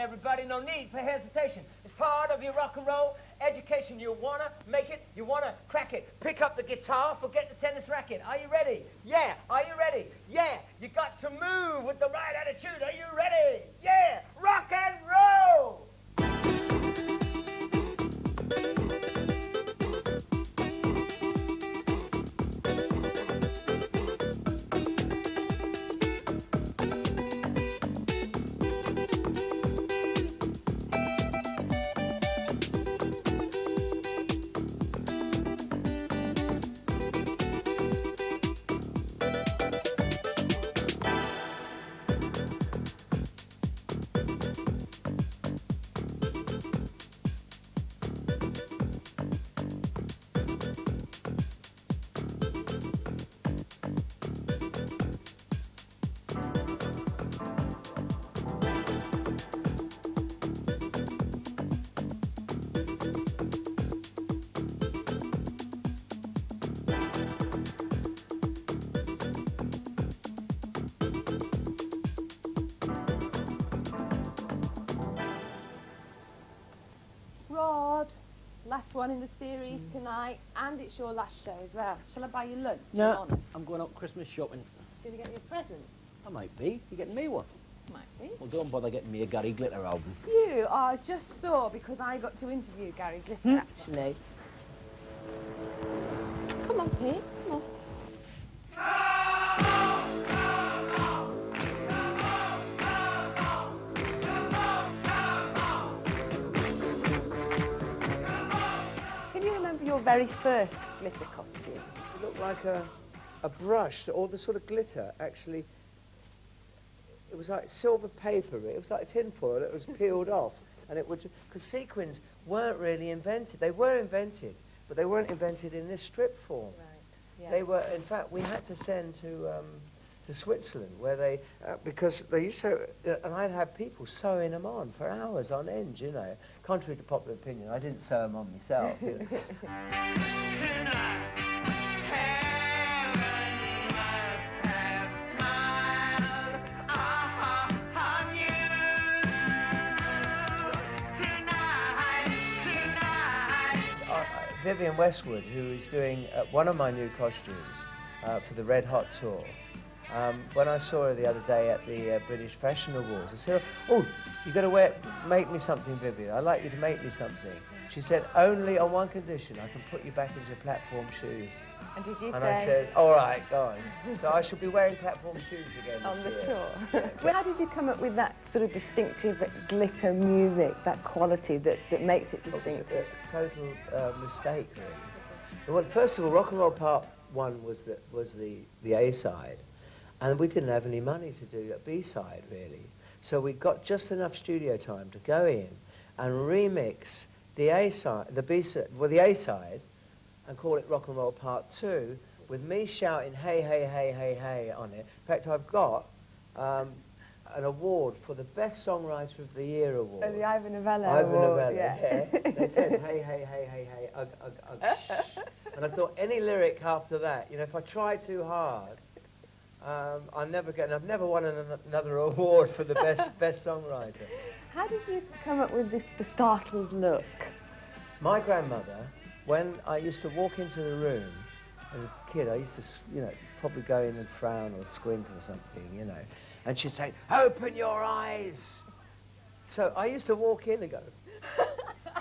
everybody, no need for hesitation. It's part of your rock and roll education. You want to make it, you want to crack it. Pick up the guitar, forget the tennis racket. Are you ready? Yeah. Are you ready? Yeah. You got to move with the right attitude. Are you ready? Yeah. Rock and roll! Rod, last one in the series tonight, and it's your last show as well. Shall I buy you lunch? No, I'm going out Christmas shopping. Going to get me a present? I might be. You getting me one? Might be. Well, don't bother getting me a Gary Glitter album. You are just so, because I got to interview Gary Glitter, actually. Come on, Pete, come on. Can you remember your very first glitter costume? It looked like a brush, all the sort of glitter, actually. It was like silver paper. It was like tinfoil that was peeled off. And it would, because sequins weren't really invented. They were invented, but they weren't invented in this strip form. Right, yes. They were, in fact, we had to send to Switzerland, where they, because they used to, and I'd have people sewing them on for hours on end, you know. Contrary to popular opinion, I didn't sew them on myself. You know. Vivienne Westwood, who is doing one of my new costumes for the Red Hot tour. When I saw her the other day at the British Fashion Awards, I said, "Oh, you got to make me something, Vivienne. I'd like you to make me something." She said, "Only on one condition. I can put you back into platform shoes." And did you and say? I said, "All right, go on." So I shall be wearing platform shoes again On the this year. tour. Well, how did you come up with that sort of distinctive glitter music, that quality that makes it distinctive? It was a total mistake, really. Well, first of all, Rock and Roll Part 1 was the A side, and we didn't have any money to do a B side, really. So we got just enough studio time to go in and remix the A side, the B side, well, the A side, and call it Rock and Roll Part 2, with me shouting "Hey, hey, hey, hey, hey" on it. In fact, I've got an award for the Best Songwriter of the Year award. Oh, the Ivor Novello Ivor award, Novello, yeah. It says "Hey, hey, hey, hey, hey, ugh, ugh, ugh, shh." And I thought any lyric after that, you know, if I try too hard, I'll never get, and I've never won another award for the best songwriter. How did you come up with the startled look? My grandmother, when I used to walk into the room as a kid, I used to, you know, probably go in and frown or squint or something, you know, and she'd say, "Open your eyes." So I used to walk in and go,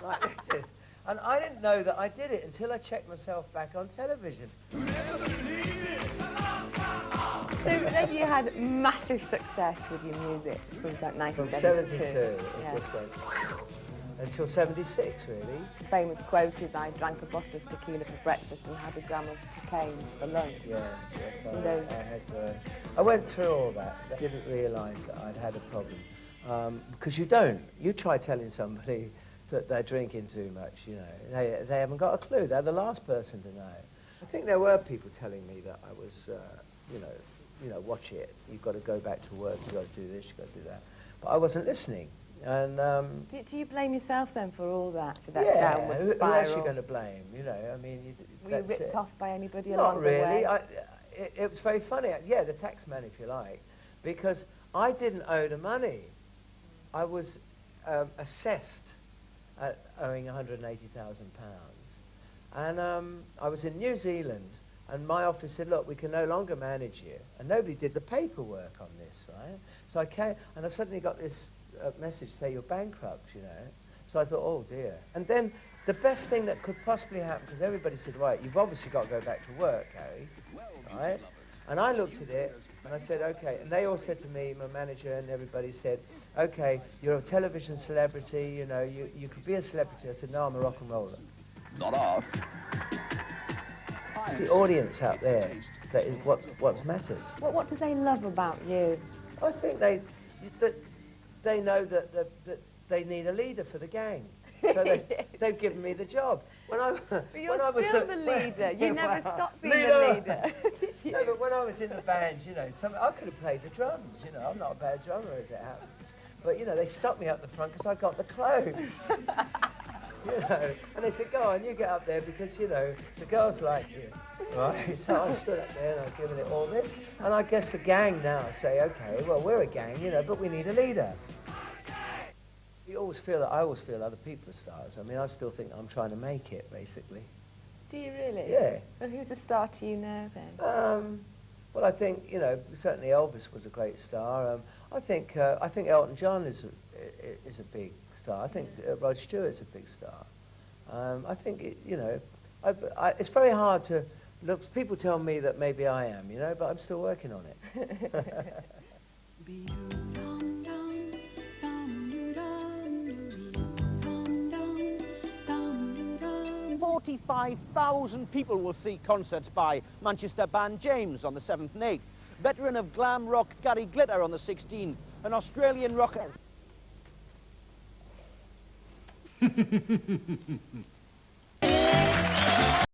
like this. And I didn't know that I did it until I checked myself back on television. So then you had massive success with your music from like 1972. From 72, it Yeah. just went until 76, really. The famous quote is, "I drank a bottle of tequila for breakfast and had a gram of cocaine for lunch." Yeah, yes, Those- I went through all that. I didn't realise that I'd had a problem. Because you don't. You try telling somebody that they're drinking too much, you know. They haven't got a clue. They're the last person to know. I think there were people telling me that I was, you know, watch it. You've got to go back to work. You've got to do this. You've got to do that. But I wasn't listening. And Do you blame yourself then for all that, for that yeah, downward who spiral? else are you going to blame? You know, I mean, Were you that's ripped it. off by anybody Not along the really. way? It was very funny. Yeah, the tax man, if you like, because I didn't owe the money. I was assessed at owing £180,000. And I was in New Zealand, and my office said, look, we can no longer manage you. And nobody did the paperwork on this, right? So I came, and I suddenly got this message, say you're bankrupt, you know. So I thought, oh dear. And then the best thing that could possibly happen, because everybody said, right, you've obviously got to go back to work, Harry, right? And I looked at it, and I said, okay. And they all said to me, my manager and everybody said, okay, you're a television celebrity, you know, you could be a celebrity. I said, no, I'm a rock and roller. Not off. It's the audience out there that is what matters. What do they love about you? I think they know that they need a leader for the gang. So they've given me the job. But you're still the leader. You never stopped being the leader. Did you? No, but when I was in the band, you know, I could have played the drums. You know, I'm not a bad drummer as it happens. But you know, they stopped me up the front because I got the clothes. You know, and they said, go on, you get up there because, you know, the girls like you, right? So I stood up there and I've given it all this. And I guess the gang now say, okay, well, we're a gang, you know, but we need a leader. I always feel other people are stars. I mean, I still think I'm trying to make it, basically. Do you really? Yeah. And who's a star to you now, then? Well, I think, you know, certainly Elvis was a great star. I think Elton John is a big star. I think Rod Stewart's a big star. I think, you know, it's very hard to look. People tell me that maybe I am, you know, but I'm still working on it. 45,000 people will see concerts by Manchester band James on the 7th and 8th, veteran of glam rock Gary Glitter on the 16th, an Australian rocker...